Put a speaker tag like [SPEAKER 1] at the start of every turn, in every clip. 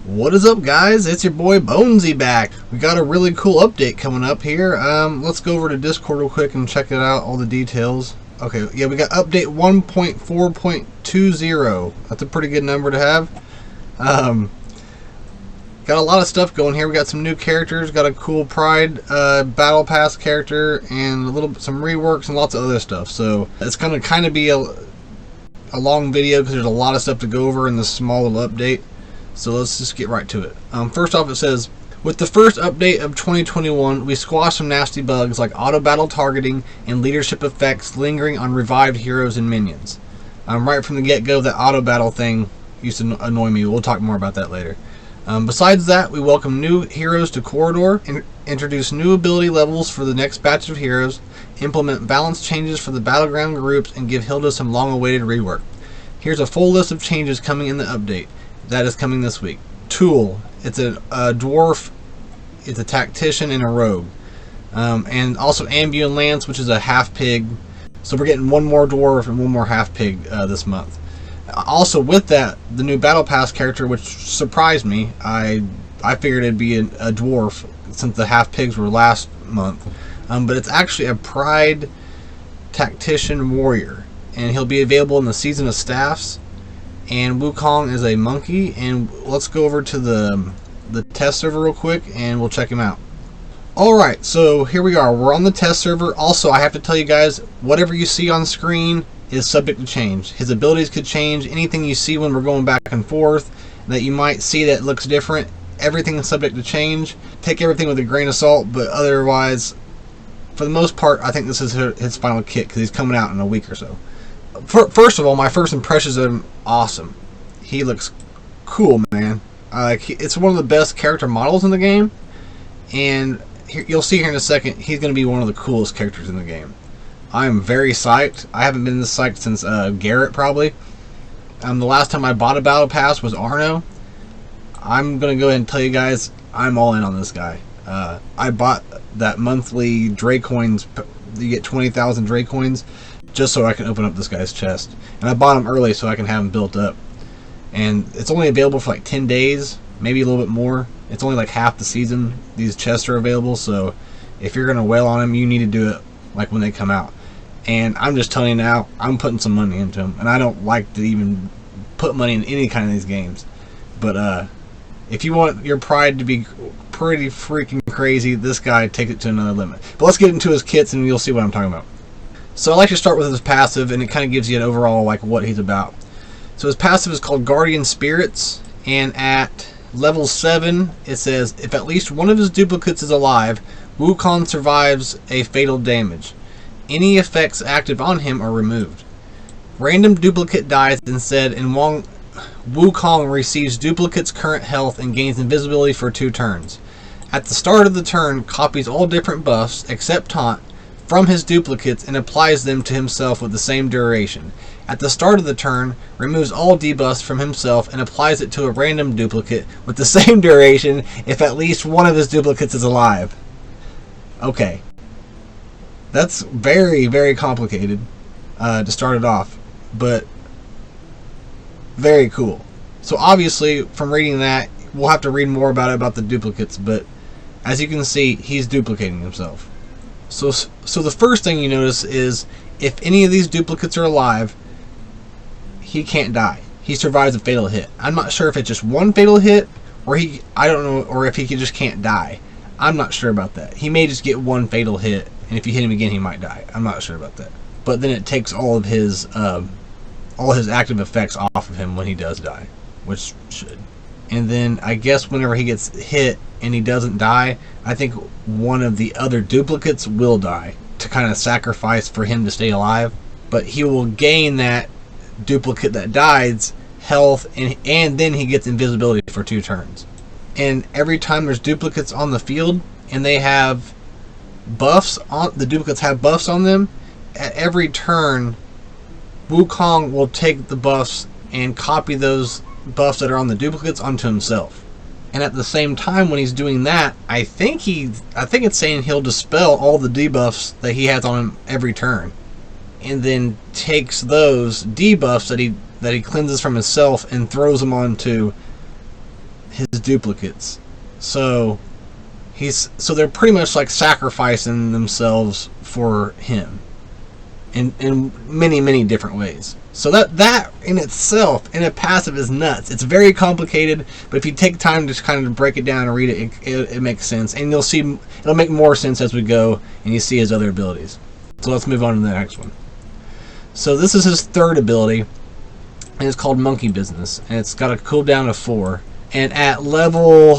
[SPEAKER 1] What is up, guys? It's your boy Bonesy back. We got a really cool update coming up here. Let's go over to Discord real quick and check it out, all the details. Okay, yeah, we got update 1.4.20. That's a pretty good number to have. Got a lot of stuff going here. We got some new characters, got a cool Pride Battle Pass character, and some reworks and lots of other stuff. So it's gonna kind of be a long video because there's a lot of stuff to go over in this small little update. So let's just get right to it. First off, it says, with the first update of 2021, we squashed some nasty bugs like auto-battle targeting and leadership effects lingering on revived heroes and minions. Right from the get-go, that auto-battle thing used to annoy me. We'll talk more about that later. Besides that, we welcome new heroes to Corridor, introduce new ability levels for the next batch of heroes, implement balance changes for the battleground groups, and give Hilda some long-awaited rework. Here's a full list of changes coming in the update. That is coming this week. Tool. It's a dwarf. It's a tactician and a rogue. And also Ambu and Lance, which is a half-pig. So we're getting one more dwarf and one more half-pig this month. Also with that, the new Battle Pass character, which surprised me. I figured it'd be a dwarf since the half-pigs were last month. But it's actually a Pride Tactician Warrior. And he'll be available in the Season of Staffs. And Wukong is a monkey, and let's go over to the test server real quick and we'll check him out. Alright, so here we are. We're on the test server. Also, I have to tell you guys, whatever you see on screen is subject to change. His abilities could change. Anything you see when we're going back and forth that you might see that looks different, everything is subject to change. Take everything with a grain of salt, but otherwise, for the most part, I think this is his final kit because he's coming out in a week or so. First of all, my first impressions of him, awesome. He looks cool, man. It's one of the best character models in the game, and you'll see here in a second, he's going to be one of the coolest characters in the game. I am very psyched. I haven't been this psyched since Garrett, probably. The last time I bought a Battle Pass was Arno. I'm going to go ahead and tell you guys, I'm all in on this guy. I bought that monthly Dre coins. You get 20,000 Dre coins just so I can open up this guy's chest. And I bought him early so I can have him built up. And it's only available for like 10 days, maybe a little bit more. It's only like half the season these chests are available, so if you're going to wail on them, you need to do it like when they come out. And I'm just telling you now, I'm putting some money into them. And I don't like to even put money in any kind of these games. But if you want your Pride to be pretty freaking crazy, this guy takes it to another limit. But let's get into his kits and you'll see what I'm talking about. So I like to start with his passive, and it kind of gives you an overall like what he's about. So his passive is called Guardian Spirits, and at level 7 it says, if at least one of his duplicates is alive, Wukong survives a fatal damage. Any effects active on him are removed. Random duplicate dies instead, and Wukong receives duplicate's current health and gains invisibility for 2 turns. At the start of the turn, copies all different buffs, except Taunt, from his duplicates and applies them to himself with the same duration. At the start of the turn, removes all debuffs from himself and applies it to a random duplicate with the same duration if at least one of his duplicates is alive. Okay. That's very, very complicated to start it off, but very cool. So obviously, from reading that, we'll have to read more about the duplicates, but as you can see, he's duplicating himself. So the first thing you notice is if any of these duplicates are alive, he can't die. He survives a fatal hit. I'm not sure if it's just one fatal hit, or I don't know, or if he just can't die. I'm not sure about that. He may just get one fatal hit, and if you hit him again, he might die. I'm not sure about that. But then it takes all of his active effects off of him when he does die, which should. And then I guess whenever he gets hit and he doesn't die, I think one of the other duplicates will die to kind of sacrifice for him to stay alive. But he will gain that duplicate that dies health, and then he gets invisibility for 2 turns. And every time there's duplicates on the field and they have buffs on, the duplicates have buffs on them, at every turn Wukong will take the buffs and copy those buffs that are on the duplicates onto himself. And at the same time when he's doing that, I think it's saying he'll dispel all the debuffs that he has on him every turn, and then takes those debuffs that he cleanses from himself and throws them onto his duplicates. So they're pretty much like sacrificing themselves for him in many different ways. So that in itself, in a passive, is nuts. It's very complicated, but if you take time to kind of break it down and read it, it makes sense. And you'll see it'll make more sense as we go and you see his other abilities. So let's move on to the next one. So this is his third ability, and it's called Monkey Business, and it's got a cooldown of 4. And at level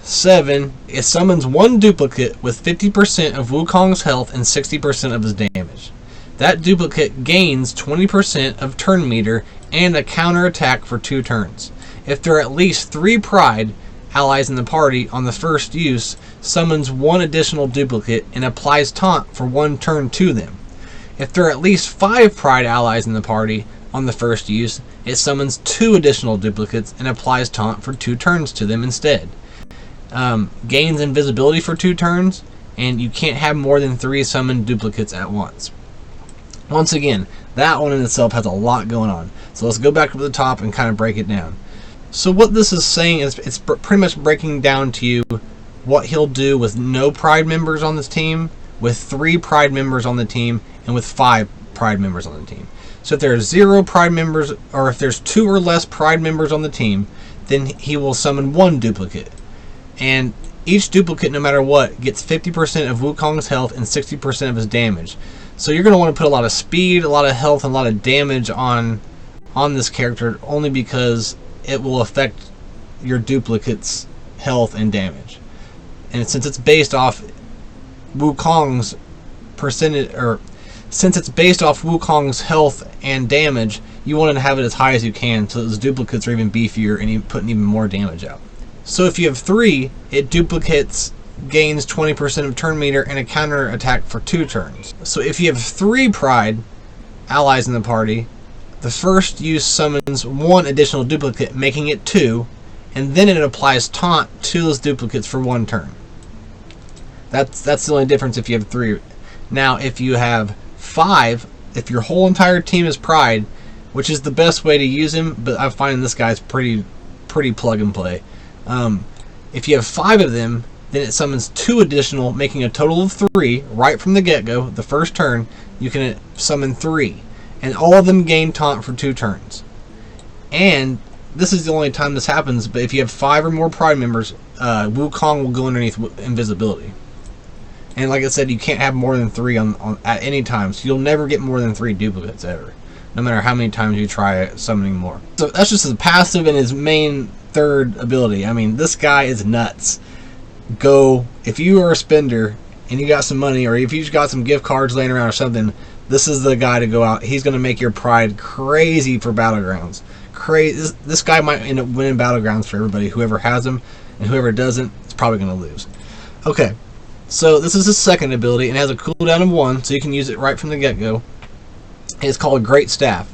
[SPEAKER 1] 7, it summons one duplicate with 50% of Wukong's health and 60% of his damage. That duplicate gains 20% of turn meter and a counter attack for 2 turns. If there are at least 3 Pride allies in the party on the first use, summons one additional duplicate and applies taunt for 1 turn to them. If there are at least 5 Pride allies in the party on the first use, it summons 2 additional duplicates and applies taunt for 2 turns to them instead. Gains invisibility for 2 turns, and you can't have more than 3 summoned duplicates at once. Once again, that one in itself has a lot going on. So let's go back to the top and kind of break it down. So what this is saying is it's pretty much breaking down to you what he'll do with no Pride members on this team, with 3 Pride members on the team, and with 5 Pride members on the team. So if there's 0 Pride members, or if there's 2 or less Pride members on the team, then he will summon 1 duplicate. And each duplicate, no matter what, gets 50% of Wukong's health and 60% of his damage. So you're going to want to put a lot of speed, a lot of health, and a lot of damage on this character, only because it will affect your duplicate's health and damage. And since it's based off Wukong's percentage, or since it's based off Wukong's health and damage, you want to have it as high as you can, so those duplicates are even beefier and you're putting even more damage out. So if you have 3, it duplicates gains 20% of turn meter and a counter attack for 2 turns. So if you have 3 Pride allies in the party, the first use summons 1 additional duplicate, making it 2, and then it applies taunt to those duplicates for 1 turn. That's the only difference if you have 3. Now if you have 5, if your whole entire team is Pride, which is the best way to use him, but I'm finding this guy's pretty plug and play. If you have 5 of them, then it summons 2 additional, making a total of 3 right from the get-go. The first turn, you can summon 3, and all of them gain taunt for 2 turns. And this is the only time this happens, but if you have 5 or more Pride members, Wukong will go underneath invisibility. And like I said, you can't have more than 3 at any time, so you'll never get more than 3 duplicates ever, no matter how many times you try summoning more. So that's just his passive and his main third ability. I mean, this guy is nuts. If you are a spender and you got some money, or if you've got some gift cards laying around or something, this is the guy to go out. He's going to make your Pride crazy for Battlegrounds. Crazy. This guy might end up winning Battlegrounds for everybody. Whoever has him, and whoever doesn't, is probably going to lose. Okay, so this is his second ability, and it has a cooldown of 1, so you can use it right from the get-go. It's called Great Staff.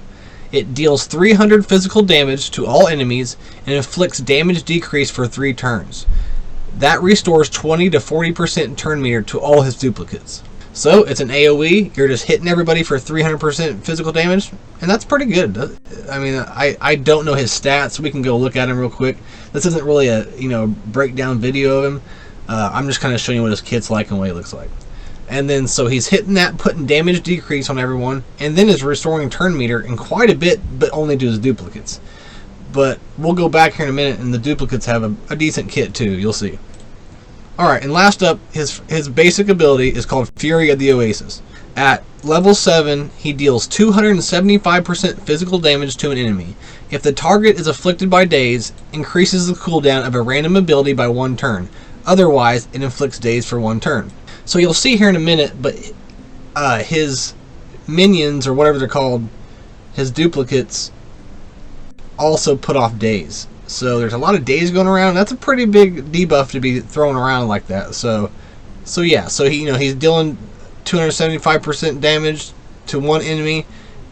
[SPEAKER 1] It deals 300 physical damage to all enemies and inflicts damage decrease for 3 turns. That restores 20 to 40% turn meter to all his duplicates. So it's an AoE. You're just hitting everybody for 300% physical damage, and that's pretty good. I mean, I don't know his stats. We can go look at him real quick. This isn't really a breakdown video of him. I'm just kind of showing you what his kit's like and what he looks like. And then so he's hitting that, putting damage decrease on everyone, and then is restoring turn meter in quite a bit, but only to his duplicates. But we'll go back here in a minute, and the duplicates have a decent kit too. You'll see. Alright, and last up, his basic ability is called Fury of the Oasis. At level 7, he deals 275% physical damage to an enemy. If the target is afflicted by daze, increases the cooldown of a random ability by 1 turn. Otherwise, it inflicts daze for 1 turn. So you'll see here in a minute, but his minions, or whatever they're called, his duplicates, also put off daze. So there's a lot of daze going around. That's a pretty big debuff to be thrown around like that. So yeah. So he's dealing 275% damage to 1 enemy,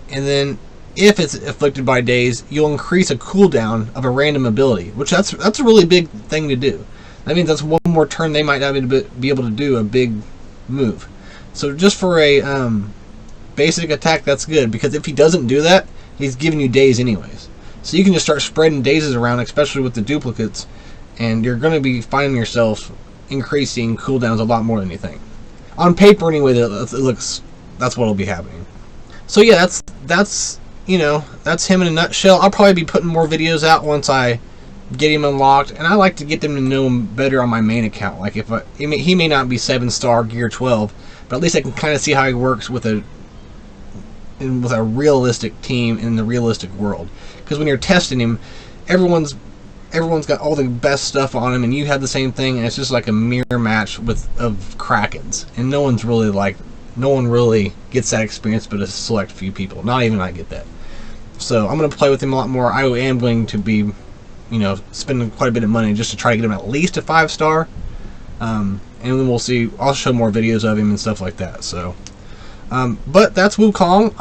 [SPEAKER 1] and then if it's afflicted by daze, you'll increase a cooldown of a random ability, which that's a really big thing to do. That means that's 1 more turn they might not be able to do a big move. So just for a basic attack, that's good, because if he doesn't do that, he's giving you daze anyways. So you can just start spreading dazes around, especially with the duplicates, and you're going to be finding yourself increasing cooldowns a lot more than you think. On paper, anyway, it looks that's what'll be happening. So yeah, that's you know, that's him in a nutshell. I'll probably be putting more videos out once I get him unlocked, and I like to get them to know him better on my main account. Like he may not be 7-star gear 12, but at least I can kind of see how he works with a realistic team in the realistic world. Because when you're testing him, everyone's got all the best stuff on him, and you have the same thing, and it's just like a mirror match of Krakens, and no one really gets that experience but a select few people. Not even I get that. So I'm going to play with him a lot more. I am going to be, you know, spending quite a bit of money just to try to get him at least a 5-star. And then we'll see. I'll show more videos of him and stuff like that. So, but that's Wukong.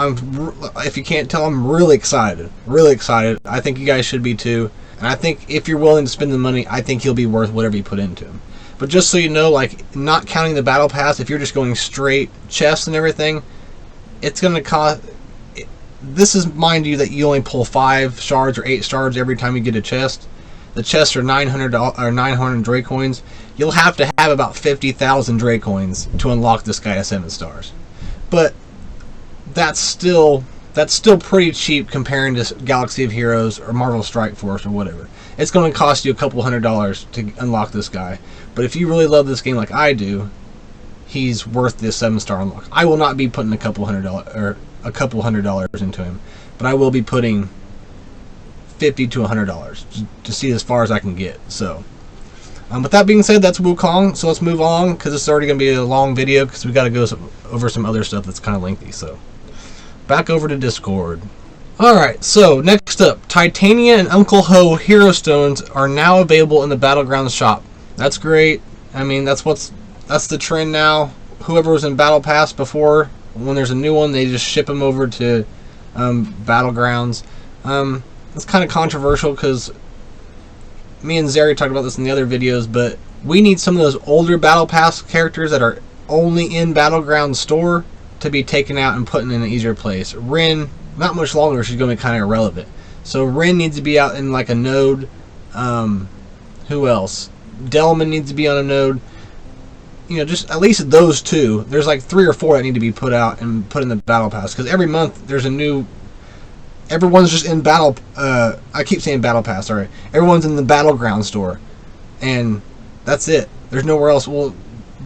[SPEAKER 1] If you can't tell, I'm really excited. Really excited. I think you guys should be too. And I think if you're willing to spend the money, I think he'll be worth whatever you put into him. But just so you know, like, not counting the battle pass, if you're just going straight chests and everything, it's going to cost... This is, mind you, that you only pull 5 shards or 8 shards every time you get a chest. The chests are 900 Dracoins. You'll have to have about 50,000 Dracoins to unlock this guy to 7 stars. But that's still pretty cheap comparing to Galaxy of Heroes or Marvel Strike Force or whatever. It's going to cost you a couple $100 to unlock this guy. But if you really love this game like I do, he's worth this 7-star unlock. I will not be putting a couple $100 into him, but I will be putting $50 to $100 to see as far as I can get. So, with that being said, that's Wukong. So let's move on, because it's already going to be a long video, because we got to go over some other stuff that's kind of lengthy. So, back over to Discord. Alright, so next up, Titania and Uncle Ho Hero Stones are now available in the Battlegrounds shop. That's great. I mean, that's the trend now. Whoever was in Battle Pass before, when there's a new one, they just ship them over to Battlegrounds. It's kind of controversial, because me and Zeri talked about this in the other videos, but we need some of those older Battle Pass characters that are only in Battlegrounds store to be taken out and put in an easier place. Rin, not much longer, she's going to be kind of irrelevant. So Rin needs to be out in like a node. Who else? Delman needs to be on a node. You know, just at least those two. There's like 3 or 4 that need to be put out and put in the Battle Pass, because every month there's a new... Everyone's just in Battle... I keep saying Battle Pass, sorry. Everyone's in the Battleground store. And that's it. There's nowhere else. Well,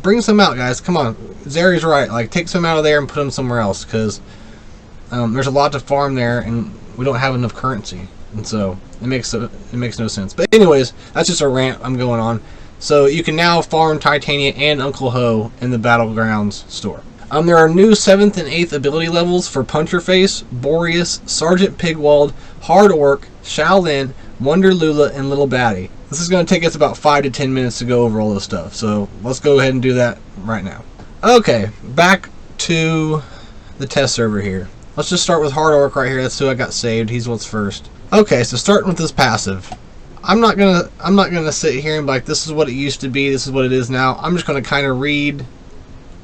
[SPEAKER 1] bring some out, guys. Come on. Zeri's right. Like, take some out of there and put them somewhere else, because there's a lot to farm there, and we don't have enough currency. And so, it makes no sense. But anyways, that's just a rant I'm going on. So, you can now farm Titania and Uncle Ho in the Battlegrounds store. There are new 7th and 8th ability levels for Puncherface, Boreas, Sergeant Pigwald, Hard Orc, Shaolin, Wonder Lula, and Little Batty. This is going to take us about 5 to 10 minutes to go over all this stuff. So, let's go ahead and do that right now. Okay, back to the test server here. Let's just start with Hard Orc right here. That's who I got saved. He's what's first. Okay, so starting with this passive. I'm not gonna sit here and be like, this is what it used to be, this is what it is now. I'm just gonna kind of read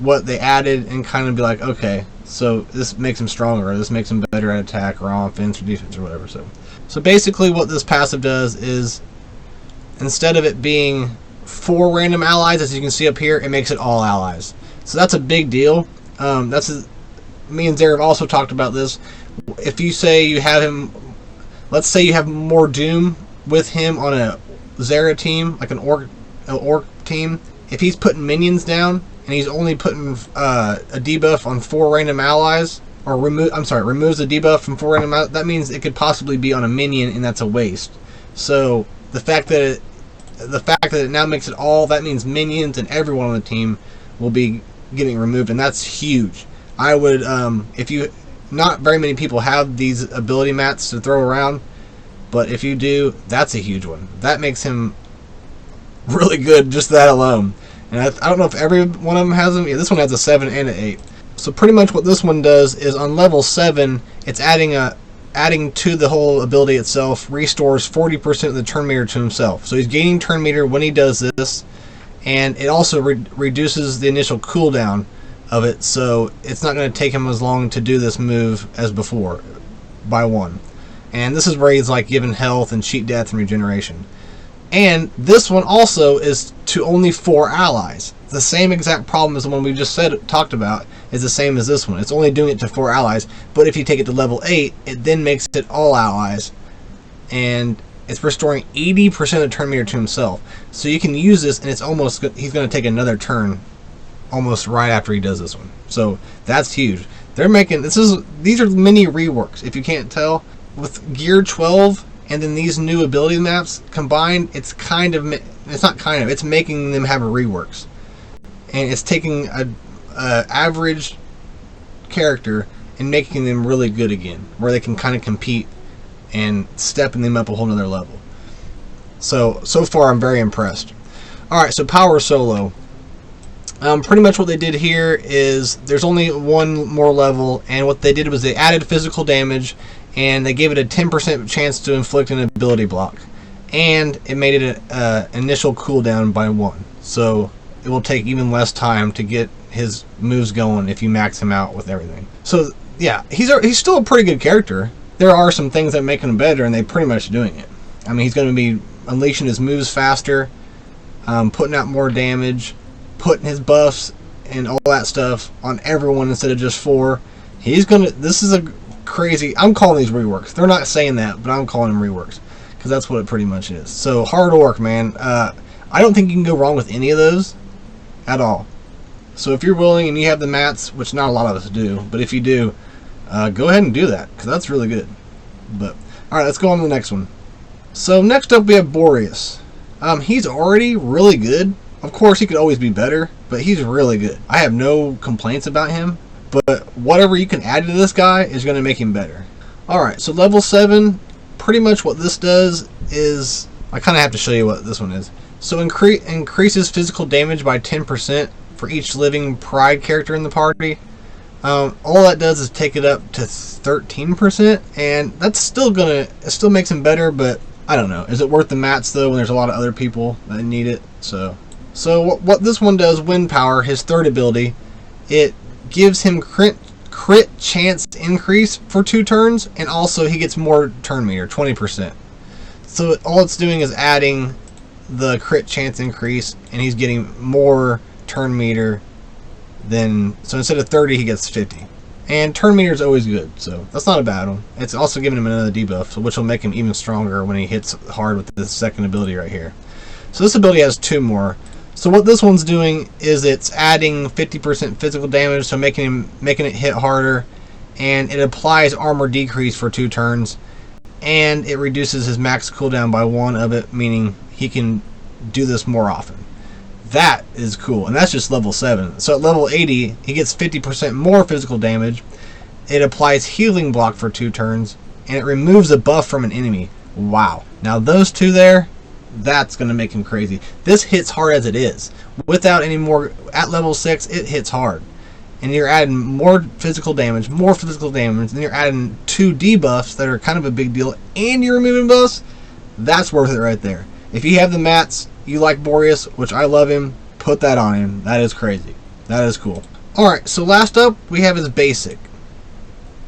[SPEAKER 1] what they added and kind of be like, okay, so this makes him stronger, or this makes him better at attack or offense or defense or whatever. So basically what this passive does is, instead of it being 4 random allies, as you can see up here, it makes it all allies. So that's a big deal. Me and Zara have also talked about this. If you say you have him, let's say you have more Doom with him on a Zara team, like an orc team, if he's putting minions down and he's only putting a debuff on 4 random allies, or removes the debuff from 4 random allies, that means it could possibly be on a minion, and that's a waste. So the fact that it now makes it all, that means minions and everyone on the team will be getting removed, and that's huge. I would, not very many people have these ability mats to throw around, but if you do, that's a huge one. That makes him really good, just that alone. And I don't know if every one of them has them. Yeah, this one has a 7 and an 8. So pretty much what this one does is, on level 7, it's adding to the whole ability itself, restores 40% of the turn meter to himself. So he's gaining turn meter when he does this, and it also reduces the initial cooldown of it, so it's not going to take him as long to do this move as before, by 1. And this is where he's like given health and cheat death and regeneration. And this one also is to only 4 allies. The same exact problem as the one we just talked about is the same as this one. It's only doing it to 4 allies, but if you take it to level 8, it then makes it all allies. And it's restoring 80% of turn meter to himself. So you can use this, and it's almost, he's going to take another turn almost right after he does this one. So that's huge. They're making, these are mini reworks, if you can't tell. With Gear 12 and then these new ability maps combined, it's making them have a reworks. And it's taking a average character and making them really good again, where they can kind of compete and stepping them up a whole nother level. So far I'm very impressed. Alright, so Power Solo. Pretty much what they did here is there's only one more level, and what they did was they added physical damage, and they gave it a 10% chance to inflict an ability block, and it made it an initial cooldown by 1. So it will take even less time to get his moves going if you max him out with everything. So yeah, he's still a pretty good character. There are some things that make him better, and they're pretty much doing it. I mean, he's going to be unleashing his moves faster, putting out more damage, putting his buffs and all that stuff on everyone instead of just 4. This is a crazy, I'm calling these reworks. They're not saying that, but I'm calling them reworks, because that's what it pretty much is. So hard work, man. I don't think you can go wrong with any of those at all. So if you're willing and you have the mats, which not a lot of us do, but if you do, go ahead and do that, because that's really good. But alright, let's go on to the next one. So next up we have Boreas. He's already really good. Of course, he could always be better, but he's really good. I have no complaints about him, but whatever you can add to this guy is going to make him better. Alright, so level 7, pretty much what this does is, I kind of have to show you what this one is. So increases physical damage by 10% for each living Pride character in the party. All that does is take it up to 13%, and that's still it still makes him better, but I don't know. Is it worth the mats though when there's a lot of other people that need it? So what this one does, Wind Power, his third ability, it gives him crit chance increase for 2 turns, and also he gets more turn meter, 20%. So all it's doing is adding the crit chance increase, and he's getting more turn meter so instead of 30 he gets 50. And turn meter is always good, so that's not a bad one. It's also giving him another debuff, which will make him even stronger when he hits hard with this second ability right here. So this ability has 2 more. So what this one's doing is it's adding 50% physical damage, so making it hit harder, and it applies armor decrease for 2 turns, and it reduces his max cooldown by 1 of it, meaning he can do this more often. That is cool, and that's just level 7. So at level 80, he gets 50% more physical damage. It applies healing block for 2 turns, and it removes a buff from an enemy. Wow. Now those 2 there, that's going to make him crazy. This hits hard as it is. Without any more, at level 6, it hits hard. And you're adding more physical damage, and you're adding 2 debuffs that are kind of a big deal, and you're removing buffs. That's worth it right there. If you have the mats, you like Boreas, which I love him, put that on him. That is crazy. That is cool. Alright, so last up, we have his basic.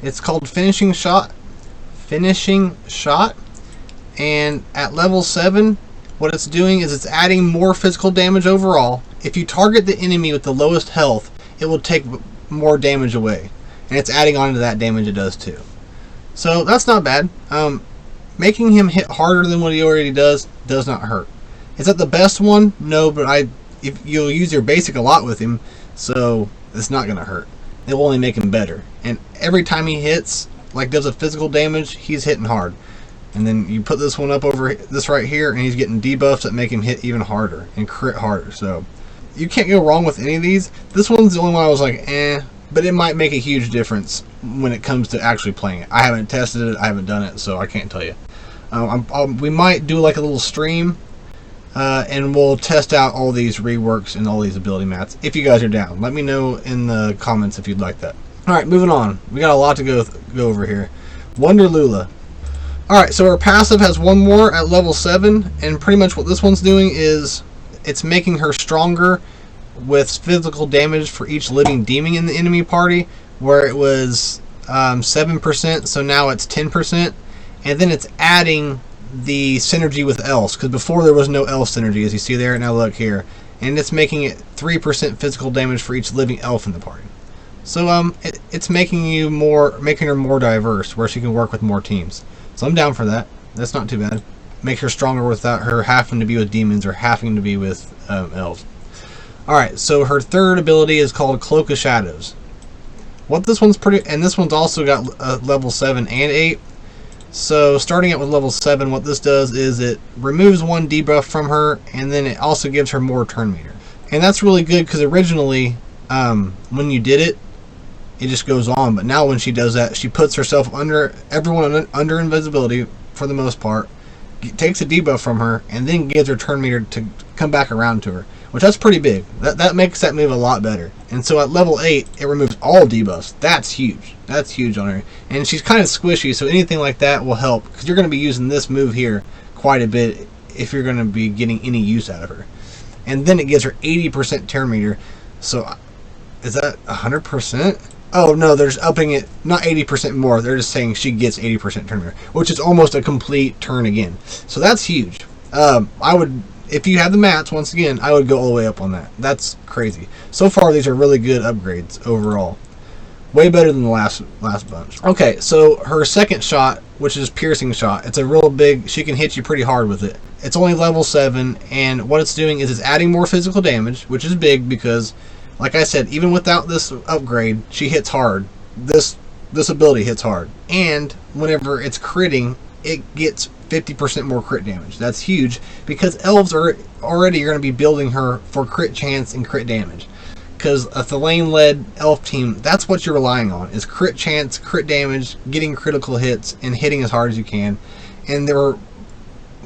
[SPEAKER 1] It's called Finishing Shot. And at level 7, what it's doing is it's adding more physical damage overall. If you target the enemy with the lowest health, it will take more damage away. And it's adding on to that damage it does too. So that's not bad. Making him hit harder than what he already does not hurt. Is that the best one? No, but if you'll use your basic a lot with him, so it's not going to hurt. It will only make him better. And every time he hits, like does a physical damage, he's hitting hard. And then you put this one up over this right here, and he's getting debuffs that make him hit even harder and crit harder. So you can't go wrong with any of these. This one's the only one I was like, but it might make a huge difference when it comes to actually playing it. I haven't tested it, I haven't done it, so I can't tell you. We might do like a little stream, and we'll test out all these reworks and all these ability mats. If you guys are down, let me know in the comments if you'd like that. Alright, moving on. We got a lot to go over here. Wonder Lula. Alright, so our passive has 1 more at level 7, and pretty much what this one's doing is it's making her stronger with physical damage for each living demon in the enemy party, where it was 7%, so now it's 10%, and then it's adding the synergy with elves, because before there was no elf synergy, as you see there. Now look here, and it's making it 3% physical damage for each living elf in the party. So it's making her more diverse, where she can work with more teams. So I'm down for that. That's not too bad. Makes her stronger without her having to be with demons or having to be with elves. Alright, so her third ability is called Cloak of Shadows. What this one's and this one's also got level 7 and 8. So starting out with level 7, what this does is it removes one debuff from her, and then it also gives her more turn meter. And that's really good, because originally, when you did it, it just goes on. But now when she does that, she puts herself under under invisibility for the most part, takes a debuff from her, and then gives her turn meter to come back around to her, which that's pretty big. That makes that move a lot better. And so at level 8, it removes all debuffs. That's huge. That's huge on her. And she's kind of squishy, so anything like that will help, because you're going to be using this move here quite a bit if you're going to be getting any use out of her. And then it gives her 80% turn meter. So is that 100%? Oh no, they're just upping it, not 80% more. They're just saying she gets 80% turn meter, which is almost a complete turn again. So that's huge. I would, if you have the mats, once again, I would go all the way up on that. That's crazy. So far, these are really good upgrades overall. Way better than the last bunch. Okay, so her second shot, which is piercing shot, it's a real big, she can hit you pretty hard with it. It's only level 7, and what it's doing is it's adding more physical damage, which is big because, like I said, even without this upgrade, she hits hard. This ability hits hard. And whenever it's critting, it gets 50% more crit damage. That's huge, because elves are already going to be building her for crit chance and crit damage. Because a Thelain-led elf team, that's what you're relying on, is crit chance, crit damage, getting critical hits, and hitting as hard as you can. And they're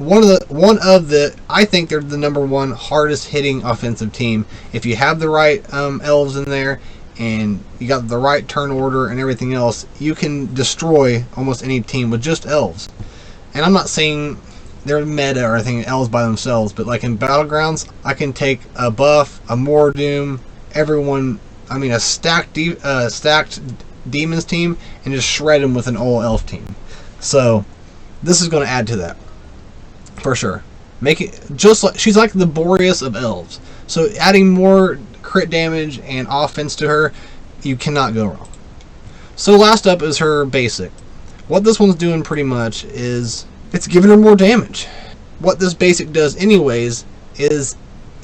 [SPEAKER 1] I think they're the #1 hardest hitting offensive team. If you have the right elves in there, and you got the right turn order and everything else, you can destroy almost any team with just elves. And I'm not saying they're meta or anything, elves by themselves, but like in Battlegrounds, I can take a buff, a more doom, everyone, I mean a stacked demons team, and just shred them with an old elf team. So this is going to add to that for sure. Make it just like she's like the Boreas of elves. So adding more crit damage and offense to her, you cannot go wrong. So last up is her basic. What this one's doing pretty much is it's giving her more damage. What this basic does anyways is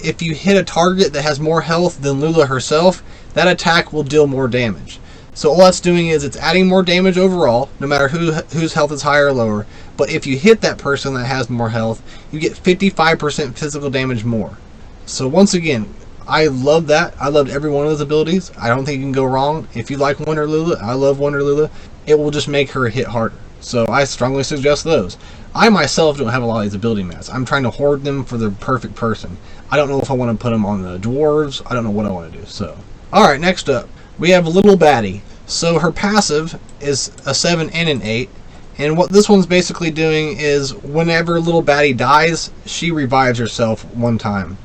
[SPEAKER 1] if you hit a target that has more health than Lula herself, that attack will deal more damage. So all that's doing is it's adding more damage overall, no matter whose health is higher or lower. But if you hit that person that has more health, you get 55% physical damage more. So once again, I love that. I loved every one of those abilities. I don't think you can go wrong. If you like Wonder Lula, I love Wonder Lula. It will just make her hit harder. So I strongly suggest those. I myself don't have a lot of these ability mats. I'm trying to hoard them for the perfect person. I don't know if I want to put them on the dwarves. I don't know what I want to do. So, alright, next up, we have Little Baddie. So her passive is a 7 and an 8. And what this one's basically doing is whenever Little Baddie dies, she revives herself one time.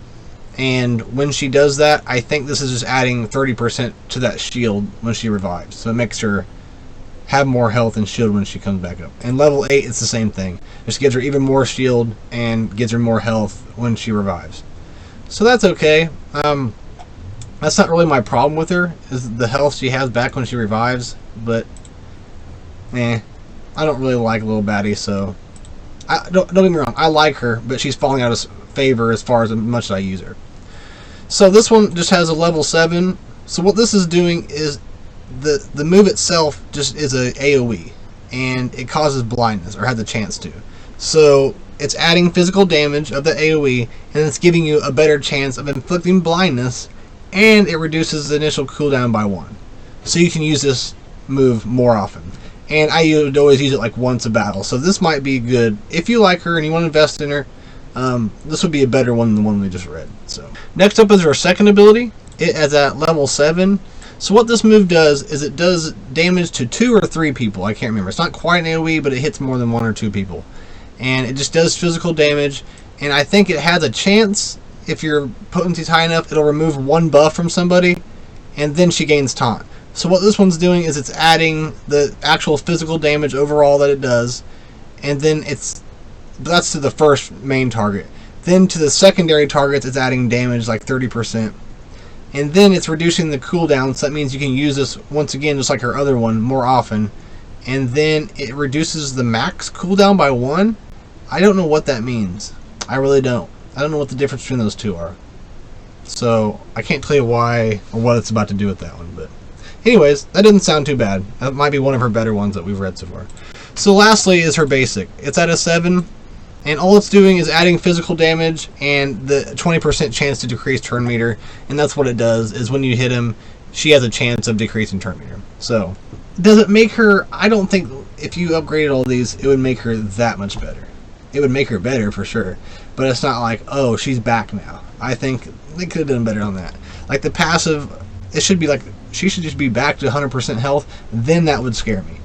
[SPEAKER 1] And when she does that, I think this is just adding 30% to that shield when she revives. So it makes her have more health and shield when she comes back up. And level 8, it's the same thing. Just gives her even more shield and gives her more health when she revives. So that's okay. That's not really my problem with her, is the health she has back when she revives. But, I don't really like Little Baddie, so... Don't get me wrong, I like her, but she's falling out of favor as far as much as I use her. So this one just has a level 7. So what this is doing is the move itself just is a AoE, and it causes blindness, or has a chance to. So it's adding physical damage of the AoE, and it's giving you a better chance of inflicting blindness, and it reduces the initial cooldown by 1. So you can use this move more often. And I would always use it like once a battle. So this might be good. If you like her and you want to invest in her, this would be a better one than the one we just read. So next up is her second ability. It is at level 7. So what this move does is it does damage to 2 or 3 people. I can't remember. It's not quite an AoE, but it hits more than 1 or 2 people. And it just does physical damage. And I think it has a chance, if your potency's high enough, it'll remove 1 buff from somebody, and then she gains taunt. So what this one's doing is it's adding the actual physical damage overall that it does, and then it's That's to the first main target. Then to the secondary targets, it's adding damage like 30%. And then it's reducing the cooldown, so that means you can use this, once again, just like our other one, more often. And then it reduces the max cooldown by 1. I don't know what that means. I really don't. I don't know what the difference between those two are. So, I can't tell you why or what it's about to do with that one. But anyways, that didn't sound too bad. That might be one of her better ones that we've read so far. So lastly is her basic. It's at a 7, and all it's doing is adding physical damage and the 20% chance to decrease turn meter. And that's what it does, is when you hit him, she has a chance of decreasing turn meter. So, does it make her... I don't think if you upgraded all these, it would make her that much better. It would make her better for sure. But it's not like, oh, she's back now. I think they could have done better on that. Like the passive, it should be like, she should just be back to 100% health. Then that would scare me.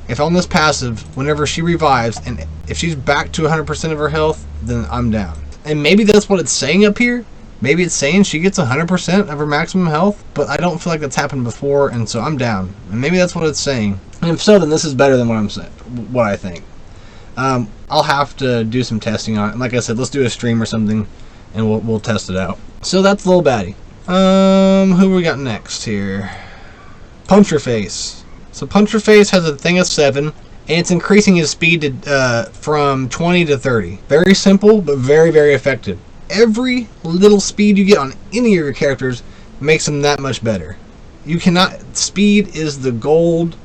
[SPEAKER 1] If on this passive, whenever she revives, and if she's back to 100% of her health, then I'm down. And maybe that's what it's saying up here. Maybe it's saying she gets 100% of her maximum health, but I don't feel like that's happened before, and so I'm down. And maybe that's what it's saying. And if so, then this is better than what I'm saying, what I think. I'll have to do some testing on it. And like I said, let's do a stream or something, and we'll test it out. So that's the little baddie. Who we got next here? Puncherface. So Puncherface has a thing of 7, and it's increasing his speed to, from 20 to 30. Very simple, but very, very effective. Every little speed you get on any of your characters makes them that much better. You cannot... Speed is the gold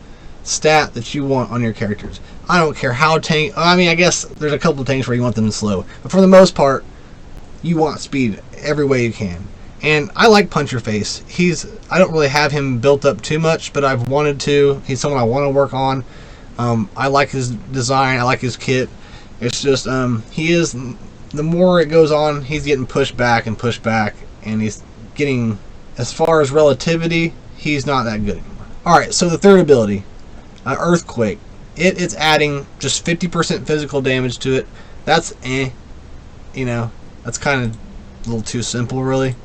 [SPEAKER 1] stat that you want on your characters. I don't care how tank... I mean, I guess there's a couple of tanks where you want them slow. But for the most part, you want speed every way you can. And I like Puncherface. I don't really have him built up too much, but I've wanted to. He's someone I want to work on. I like his design. I like his kit. It's just, he is... The more it goes on, he's getting pushed back, and he's getting... As far as relativity, he's not that good anymore. Alright, so the third ability, Earthquake. It's adding just 50% physical damage to it. That's you know, that's kind of a little too simple, really.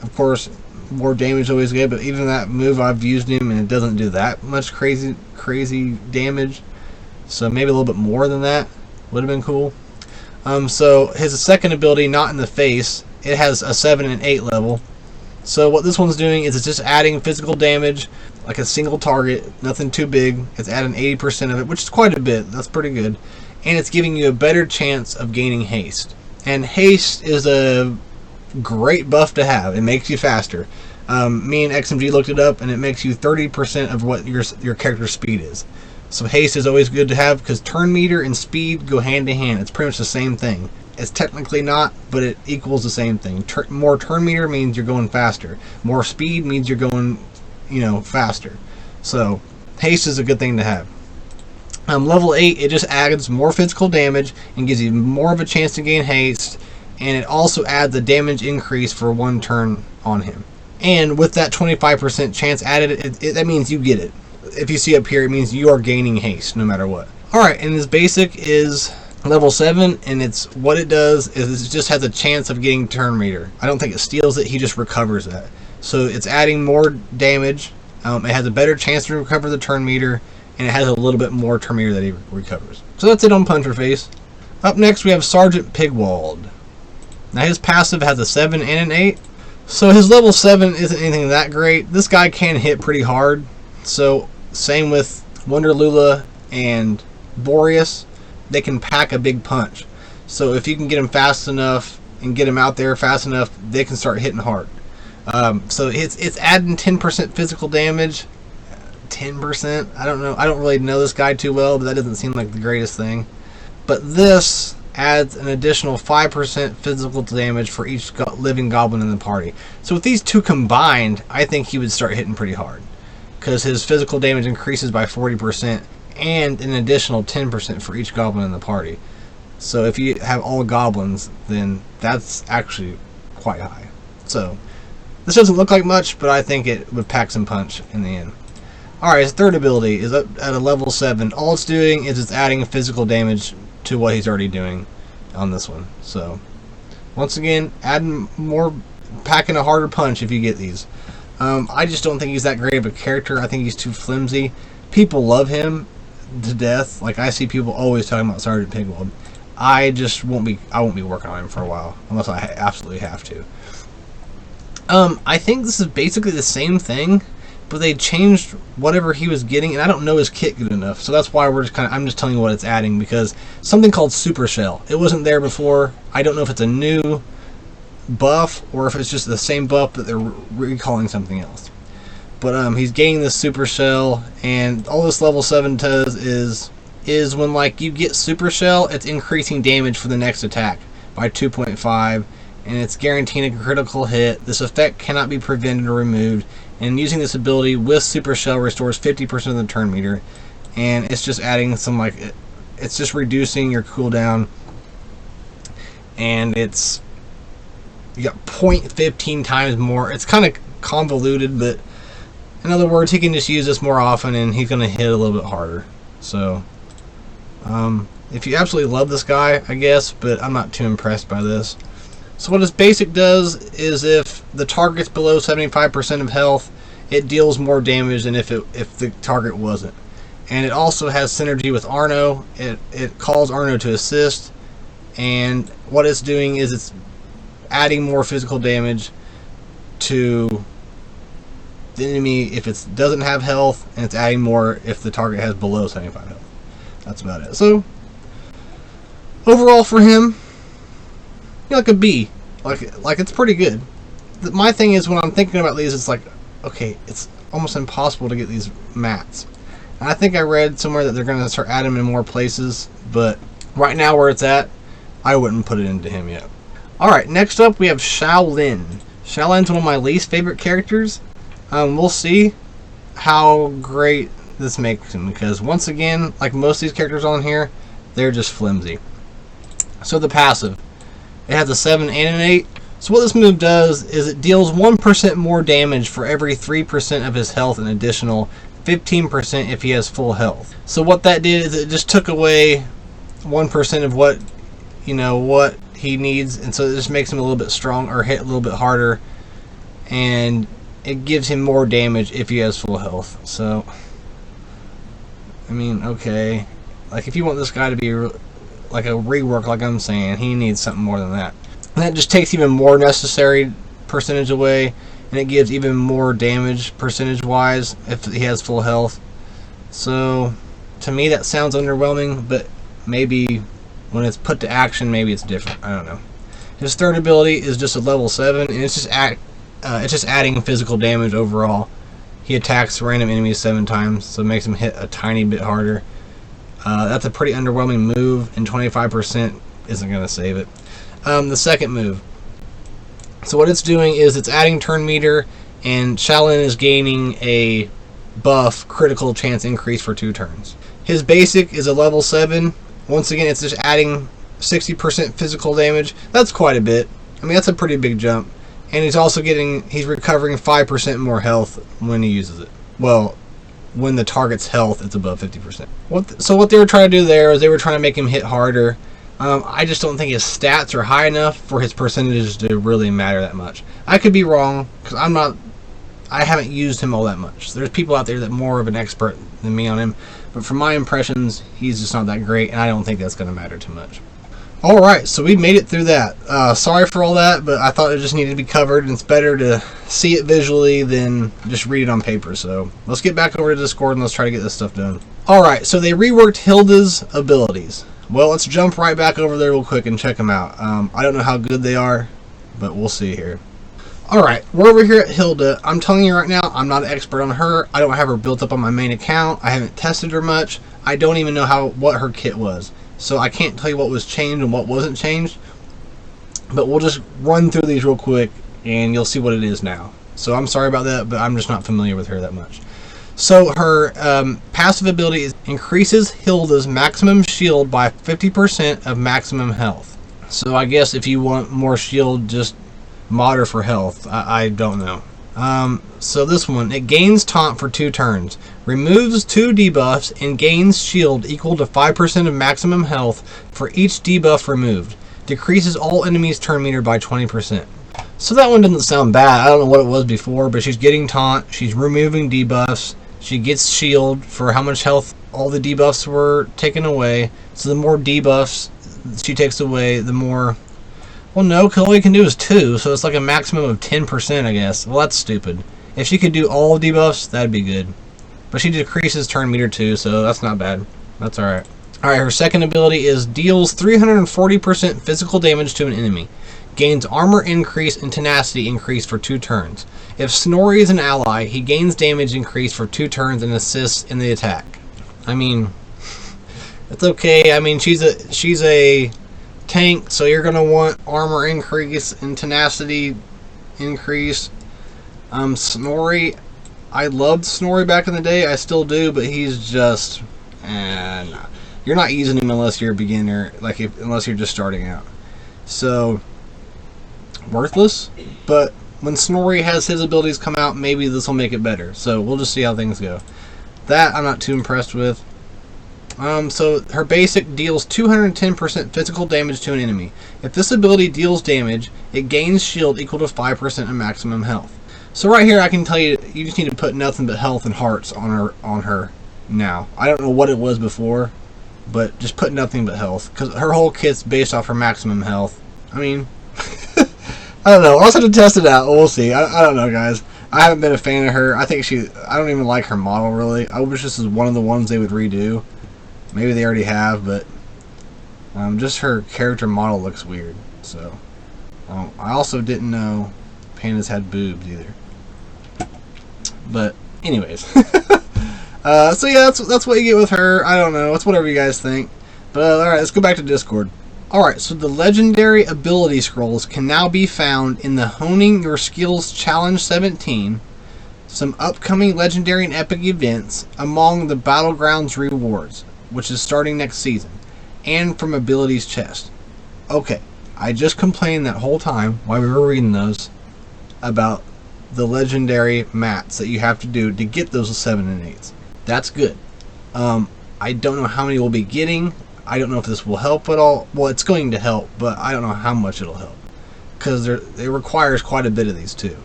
[SPEAKER 1] Of course, more damage is always good, but even that move, I've used him, and it doesn't do that much crazy damage. So maybe a little bit more than that would have been cool. So his second ability, Not in the Face, it has a 7 and 8 level. So what this one's doing is it's just adding physical damage, like a single target, nothing too big. It's adding 80% of it, which is quite a bit. That's pretty good. And it's giving you a better chance of gaining haste. And haste is a great buff to have. It makes you faster. Me and XMG looked it up, and it makes you 30% of what your character's speed is. So haste is always good to have, because turn meter and speed go hand in hand. It's pretty much the same thing. It's technically not, but it equals the same thing. More turn meter means you're going faster. More speed means you're going, faster. So haste is a good thing to have. Level 8, it just adds more physical damage and gives you more of a chance to gain haste, and it also adds a damage increase for 1 turn on him. And with that 25% chance added, that means you get it. If you see up here, it means you are gaining haste no matter what. Alright, and his basic is level 7, and what it does is it just has a chance of getting turn meter. I don't think it steals it, he just recovers that. So it's adding more damage, it has a better chance to recover the turn meter, and it has a little bit more turn meter that he recovers. So that's it on Puncherface. Up next we have Sergeant Pigwald. Now his passive has a 7 and an 8. So his level 7 isn't anything that great. This guy can hit pretty hard. So same with Wonder Lula and Boreas. They can pack a big punch. So if you can get him fast enough and get him out there fast enough, they can start hitting hard. So it's adding 10% physical damage. 10%? I don't know. I don't really know this guy too well, but that doesn't seem like the greatest thing. But this adds an additional 5% physical damage for each living goblin in the party. So with these two combined, I think he would start hitting pretty hard, because his physical damage increases by 40% and an additional 10% for each goblin in the party. So if you have all goblins, then that's actually quite high. So this doesn't look like much, but I think it would pack some punch in the end. Alright, his third ability is up at a level 7. All it's doing is it's adding physical damage to what he's already doing on this one. So once again, adding more, packing a harder punch if you get these. I just don't think he's that great of a character. I think he's too flimsy. People love him to death. Like, I see people always talking about Sergeant Pigwald. I won't be working on him for a while unless I absolutely have to. I think this is basically the same thing, but they changed whatever he was getting, and I don't know his kit good enough, so that's why I'm just telling you what it's adding, because something called Super Shell, it wasn't there before. I don't know if it's a new buff or if it's just the same buff that they're recalling something else. But he's gaining this Super Shell, and all this level 7 does is when like you get Super Shell, it's increasing damage for the next attack by 2.5, and it's guaranteeing a critical hit. This effect cannot be prevented or removed, and using this ability with Super Shell restores 50% of the turn meter, and it's just adding some it's just reducing your cooldown, and you got 0.15 times more. It's kind of convoluted, but in other words, he can just use this more often and he's going to hit a little bit harder. So if you absolutely love this guy, I guess, but I'm not too impressed by this. So what his basic does is if the target's below 75% of health, it deals more damage than if the target wasn't. And it also has synergy with Arno. It calls Arno to assist, and what it's doing is it's adding more physical damage to the enemy if it doesn't have health, and it's adding more if the target has below 75 health. That's about it. So overall for him, like a B. Like it's pretty good. My thing is, when I'm thinking about these, it's like, okay, it's almost impossible to get these mats. And I think I read somewhere that they're going to start adding them in more places, but right now where it's at, I wouldn't put it into him yet. Alright, next up we have Shaolin. Shaolin's one of my least favorite characters. We'll see how great this makes him, because once again, like most of these characters on here, they're just flimsy. So the passive. It has a 7 and an 8. So what this move does is it deals 1% more damage for every 3% of his health, and additional 15% if he has full health. So what that did is it just took away 1% of what he needs, and so it just makes him a little bit strong, or hit a little bit harder, and it gives him more damage if he has full health. So I mean, okay, like if you want this guy to be like a rework, like I'm saying, he needs something more than that. And that just takes even more necessary percentage away, and it gives even more damage percentage wise if he has full health. So to me that sounds underwhelming, but maybe when it's put to action, maybe it's different. I don't know. His third ability is just a level 7, and it's just adding physical damage overall. He attacks random enemies 7 times, so it makes him hit a tiny bit harder. That's a pretty underwhelming move, and 25% isn't going to save it. The second move. So what it's doing is it's adding turn meter, and Shaolin is gaining a buff, critical chance increase for 2 turns. His basic is a level 7. Once again, it's just adding 60% physical damage. That's quite a bit. I mean, that's a pretty big jump. And he's recovering 5% more health when he uses it. Well, when the target's health is above 50%. So what they were trying to do there is they were trying to make him hit harder. I just don't think his stats are high enough for his percentages to really matter that much. I could be wrong, because I haven't used him all that much. There's people out there that are more of an expert than me on him, but from my impressions, he's just not that great, and I don't think that's going to matter too much. Alright, so we made it through that. Sorry for all that, but I thought it just needed to be covered, and it's better to see it visually than just read it on paper. So let's get back over to Discord and let's try to get this stuff done. Alright, so they reworked Hilda's abilities. Well, let's jump right back over there real quick and check them out. I don't know how good they are, but we'll see here. Alright, we're over here at Hilda. I'm telling you right now, I'm not an expert on her. I don't have her built up on my main account. I haven't tested her much. I don't even know what her kit was. So I can't tell you what was changed and what wasn't changed. But we'll just run through these real quick and you'll see what it is now. So I'm sorry about that, but I'm just not familiar with her that much. So her passive ability increases Hilda's maximum shield by 50% of maximum health. So I guess if you want more shield, just mod her for health. I don't know. So this one, it gains taunt for 2 turns, removes 2 debuffs, and gains shield equal to 5% of maximum health for each debuff removed. Decreases all enemies' turn meter by 20%. So that one doesn't sound bad. I don't know what it was before, but she's getting taunt, she's removing debuffs, she gets shield for how much health all the debuffs were taken away. So the more debuffs she takes away, the more... Well, no, because all you can do is 2, so it's like a maximum of 10%, I guess. Well, that's stupid. If she could do all debuffs, that'd be good. But she decreases turn meter too, so that's not bad. That's alright. Alright, her second ability is deals 340% physical damage to an enemy. Gains armor increase and tenacity increase for 2 turns. If Snorri is an ally, he gains damage increase for 2 turns and assists in the attack. I mean, it's okay. I mean, she's a tank, so you're gonna want armor increase and tenacity increase. Snorri, I loved Snorri back in the day. I still do, but he's just, nah. You're not using him unless you're a beginner, unless you're just starting out. So worthless. But when Snorri has his abilities come out, maybe this will make it better. So we'll just see how things go. That I'm not too impressed with. So her basic deals 210% physical damage to an enemy. If this ability deals damage, it gains shield equal to 5% of maximum health. So right here I can tell you, you just need to put nothing but health and hearts on her now. I don't know what it was before, but just put nothing but health, because her whole kit's based off her maximum health. I mean, I don't know. I'll also have to test it out. We'll see. I don't know, guys. I haven't been a fan of her. I don't even like her model, really. I wish this was one of the ones they would redo. Maybe they already have, but just her character model looks weird. So I also didn't know pandas had boobs either. But anyways, so yeah, that's what you get with her. I don't know. It's whatever you guys think. But all right, let's go back to Discord. All right, so the legendary ability scrolls can now be found in the Honing Your Skills Challenge 17, some upcoming legendary and epic events, among the Battlegrounds rewards, which is starting next season, and from abilities chest. Okay, I just complained that whole time while we were reading those about the legendary mats that you have to do to get those 7 and 8s. That's good. I don't know how many we'll be getting. I don't know if this will help at all. Well, it's going to help, but I don't know how much it'll help, because it requires quite a bit of these too.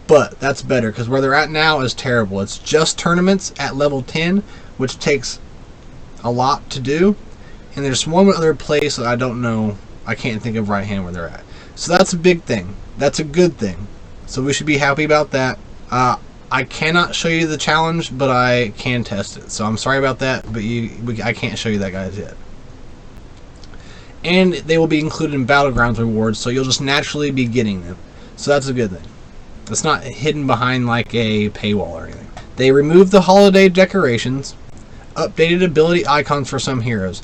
[SPEAKER 1] But that's better, because where they're at now is terrible. It's just tournaments at level 10, which takes a lot to do, and there's one other place that I don't know, I can't think of right hand where they're at. So that's a big thing. That's a good thing. So we should be happy about that. I cannot show you the challenge, but I can test it. So I'm sorry about that, but I can't show you that, guys, yet. And they will be included in Battlegrounds rewards, so you'll just naturally be getting them. So that's a good thing. It's not hidden behind like a paywall or anything. They removed the holiday decorations, updated ability icons for some heroes.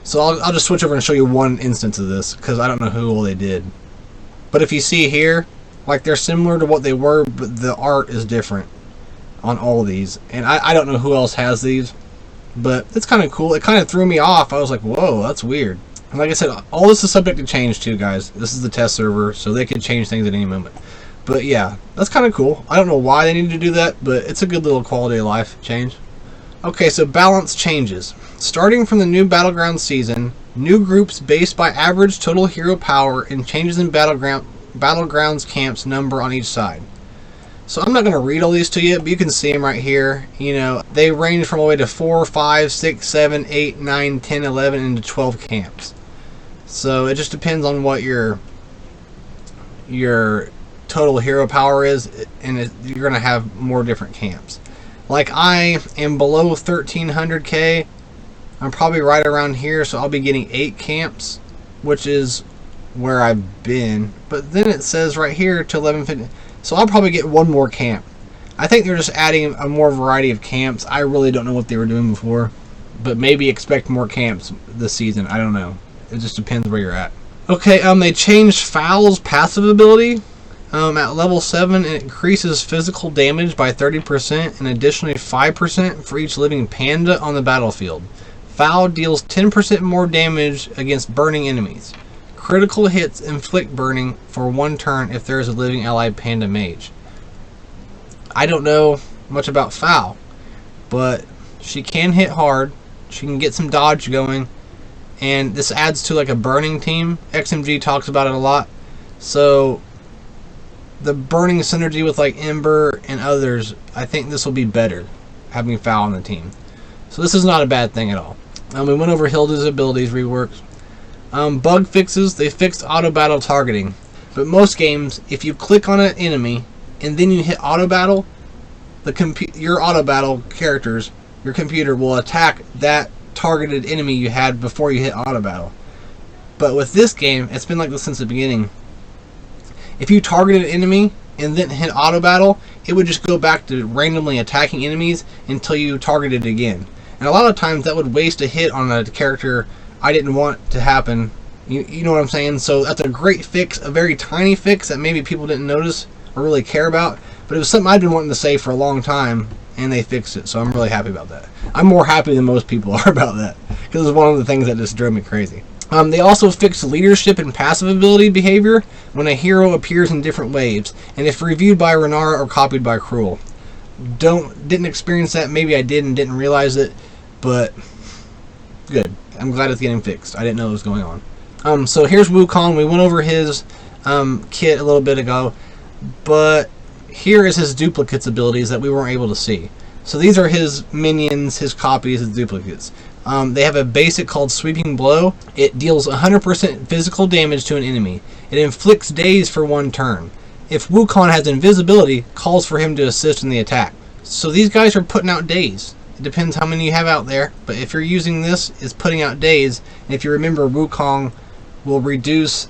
[SPEAKER 1] So I'll just switch over and show you one instance of this, because I don't know who all they did. But if you see here, like, they're similar to what they were, but the art is different on all of these. And I don't know who else has these, but it's kind of cool. It kind of threw me off. I was like, whoa, that's weird. And like I said, all this is subject to change too, guys. This is the test server, so they can change things at any moment. But yeah, that's kind of cool. I don't know why they need to do that, but it's a good little quality of life change. Okay, so balance changes. Starting from the new Battlegrounds season, new groups based by average total hero power and changes in Battlegrounds camps number on each side. So I'm not going to read all these to you, but you can see them right here. You know, they range from all the way to 4, 5, 6, 7, 8, 9, 10, 11, and to 12 camps. So it just depends on what your total hero power is, and you're going to have more different camps. Like, I am below 1300k. I'm probably right around here, so I'll be getting 8 camps, which is where I've been. But then it says right here to 1150, so I'll probably get one more camp. I think they're just adding a more variety of camps. I really don't know what they were doing before, but maybe expect more camps this season. I don't know. It just depends where you're at. Okay, they changed Fowl's passive ability. At level 7, it increases physical damage by 30% and additionally 5% for each living panda on the battlefield. Foul deals 10% more damage against burning enemies. Critical hits inflict burning for 1 turn if there is a living allied panda mage. I don't know much about Foul, but she can hit hard. She can get some dodge going, and this adds to like a burning team. XMG talks about it a lot. So the burning synergy with like Ember and others, I think this will be better having Foul on the team. So this is not a bad thing at all. We went over Hilda's abilities reworks. Bug fixes, they fixed auto battle targeting. But most games, if you click on an enemy and then you hit auto battle, your auto battle characters, your computer will attack that targeted enemy you had before you hit auto battle. But with this game, it's been like this since the beginning. If you targeted an enemy and then hit auto battle, it would just go back to randomly attacking enemies until you targeted again. And a lot of times that would waste a hit on a character I didn't want to happen. You know what I'm saying? So that's a great fix, a very tiny fix that maybe people didn't notice or really care about. But it was something I've been wanting to say for a long time, and they fixed it. So I'm really happy about that. I'm more happy than most people are about that, because it's one of the things that just drove me crazy. They also fixed leadership and passive ability behavior when a hero appears in different waves, and if reviewed by Renara or copied by Cruel. Didn't experience that. Maybe I did and didn't realize it, but good. I'm glad it's getting fixed. I didn't know it was going on. So here's Wukong. We went over his kit a little bit ago, but here is his duplicates abilities that we weren't able to see. So these are his minions, his copies, his duplicates. They have a basic called Sweeping Blow. It deals 100% physical damage to an enemy. It inflicts daze for 1 turn. If Wukong has invisibility, calls for him to assist in the attack. So these guys are putting out daze. It depends how many you have out there, but if you're using this, it's putting out daze. And if you remember, Wukong will reduce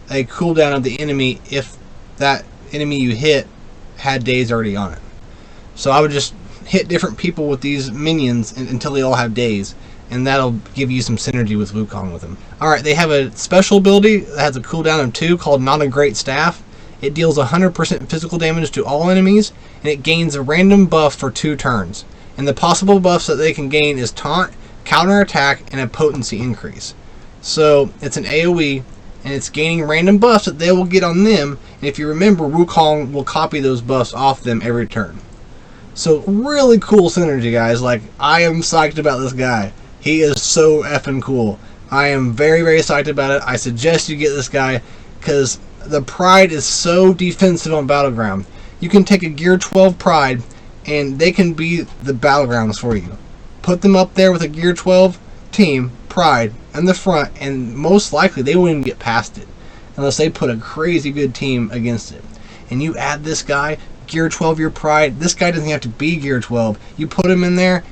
[SPEAKER 1] a cooldown of the enemy if that enemy you hit had daze already on it. So I would just hit different people with these minions until they all have daze, and that'll give you some synergy with Wukong with them. Alright, they have a special ability that has a cooldown of 2 called Not a Great Staff. It deals 100% physical damage to all enemies, and it gains a random buff for 2 turns. And the possible buffs that they can gain is Taunt, Counterattack, and a Potency increase. So it's an AoE, and it's gaining random buffs that they will get on them, and if you remember, Wukong will copy those buffs off them every turn. So really cool synergy, guys. Like, I am psyched about this guy. He is so effing cool. I am very, very psyched about it. I suggest you get this guy, because the Pride is so defensive on Battleground. You can take a Gear 12 Pride, and they can be the Battlegrounds for you. Put them up there with a Gear 12 team, Pride, in the front, and most likely they won't even get past it unless they put a crazy good team against it. And you add this guy, Gear 12 your Pride. This guy doesn't have to be Gear 12. You put him in there,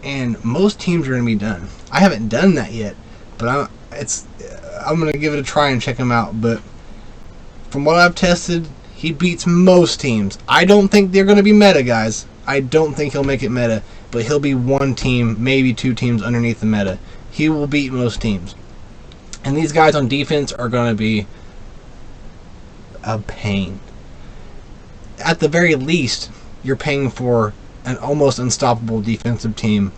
[SPEAKER 1] and most teams are going to be done. I haven't done that yet, but I'm going to give it a try and check him out. But from what I've tested, he beats most teams. I don't think they're going to be meta, guys. I don't think he'll make it meta, but he'll be 1 team, maybe 2 teams underneath the meta. He will beat most teams. And these guys on defense are going to be a pain. At the very least, you're paying for an almost unstoppable defensive team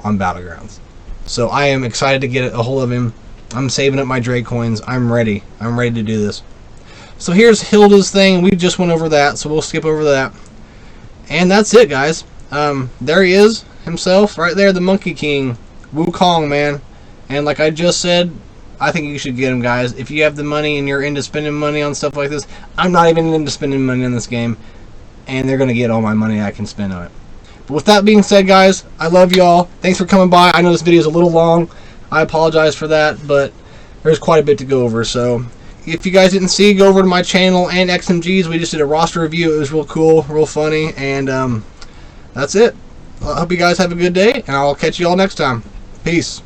[SPEAKER 1] on Battlegrounds. So I am excited to get a hold of him. I'm saving up my Dre coins. I'm ready. I'm ready to do this. So here's Hilda's thing. We just went over that, so we'll skip over that. And that's it, guys. There he is, himself, right there, the Monkey King. Wukong, man. And like I just said, I think you should get him, guys. If you have the money and you're into spending money on stuff like this, I'm not even into spending money in this game, and they're going to get all my money I can spend on it. But with that being said, guys, I love y'all. Thanks for coming by. I know this video is a little long. I apologize for that, but there's quite a bit to go over. So if you guys didn't see, go over to my channel and XMG's. We just did a roster review. It was real cool, real funny, and that's it. I hope you guys have a good day, and I'll catch you all next time. Peace.